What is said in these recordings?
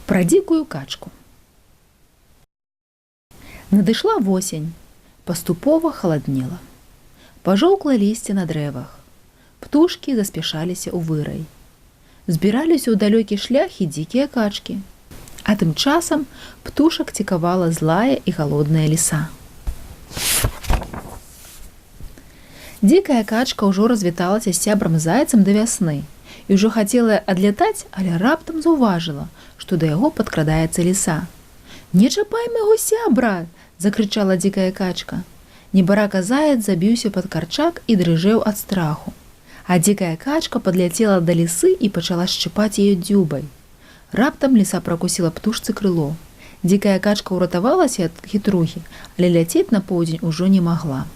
Пра дзікую качку. Надышла восень, паступова халаднела. Пажоўкла лісце на дрэвах. Птушкі заспяшаліся ў вырай. Збіраліся ў далёкі шлях і дзікія качкі. А тым часам птушак цікавала злая і галодная ліса. Дзікая качка ўжо развіталася з сябрам зайцам да вясны і ўжо хацела адлятаць, але раптам заўважыла, што да яго падкрадаецца ліса. «Не чапай майго сябра!» – закрычала дзікая качка. Небарака заяц забіўся пад карчак і дрыжэў ад страху. А дзікая качка падляцела да лісы і пачала шчыпаць яе дзюбай. Раптам ліса пракусіла птушцы крыло. Дзікая качка ўратавалася ад хітрухі, але ляцець на поўдзень ужо не магла.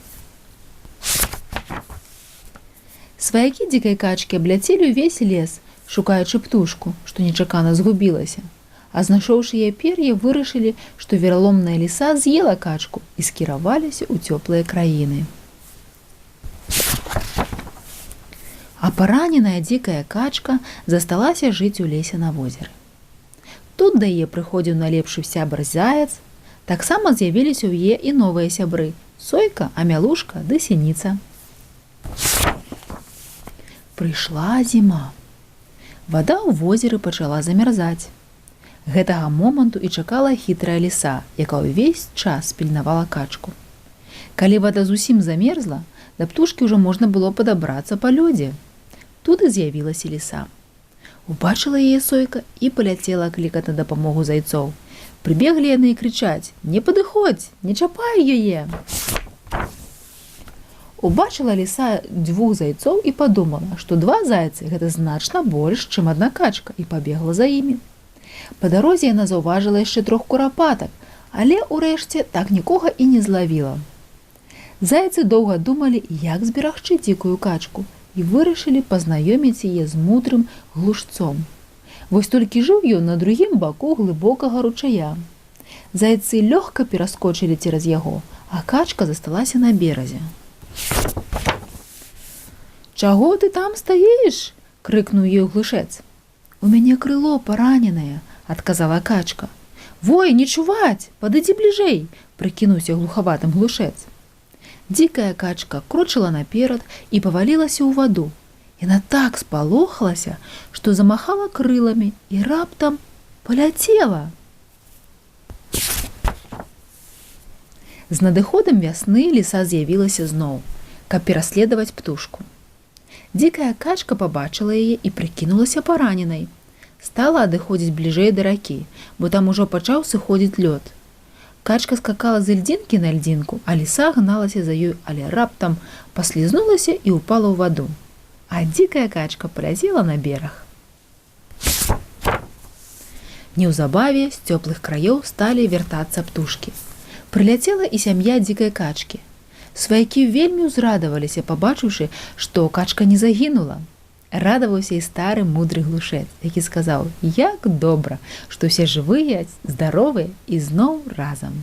Сваякі дзікай качкі абляцелі ўвесь лес, шукаючы птушку, што нечакана згубілася. А знайшоўшы яе пер'е, вырашылі, што вераломная ліса з'ела качку і скіраваліся ў цёплыя краіны. А параненая дзікая качка засталася жыць у лесе на возеры. Тут да яе прыходзіў найлепшы сябар заяц, таксама з'явіліся ў яе і новыя сябры – сойка, амялушка ды сініца. Прыйшла зіма. Вада ў возеры пачала замярзаць. Гэтага моманту і чакала хітрая ліса, якая ўвесь час пільнавала качку. Калі вада зусім замерзла, да птушкі ўжо можна было падабрацца па лёдзе. Тут і з'явілася ліса. Убачыла яе сойка і паляцела клікаць на дапамогу зайцоў. Прыбеглі яны і крычаць: «Не падыходзь, не чапай яе!» Убачыла ліса дзвюх зайцоў і падумала, што два зайцы – гэта значна больш, чым адна качка, і пабегла за імі. Па дарозе яна заўважыла яшчэ 3 курапатак, але ўрэшце так нікога і не злавіла. Зайцы доўга думалі, як зберагчы дзікую качку, і вырашылі пазнаёміць яе з мудрым глушцом. Вось толькі жыў ён на другім баку глыбокага ручая. Зайцы лёгка пераскочылі цераз яго, а качка засталася на беразе. «Чаго ты там стаіш?» – крыкнуў ёй глушэц. «У мяне крыло параненае», – адказала качка. «Вой, не чуваць, падыдзі бліжэй!» – прыкінуўся глухаватым глушэц. Дзікая качка крочыла наперад і павалілася ў ваду. Яна так спалохалася, што замахала крыламі і раптам паляцела. З надыходам вясны ліса з'явілася зноў, каб пераследаваць птушку. Дзікая качка пабачыла яе і прыкінулася параненай. Стала адыходзіць бліжэй да ракі, бо там ужо пачаў сыходзіць лёд. Качка скакала з льдзінкі на льдзінку, а ліса гналася за ёй, але раптам паслізнулася і ўпала ў ваду. А дзікая качка паляцела на бераг. Неўзабаве з цёплых краёў сталі вяртацца птушкі. Прыляцела і сям'я дзікай качкі. Сваякі вельмі ўзрадаваліся, пабачыўшы, што качка не загінула. Радаваўся і стары мудры глушэц, які сказаў: «Як добра, што ўсе жывыя, здаровыя і зноў разам».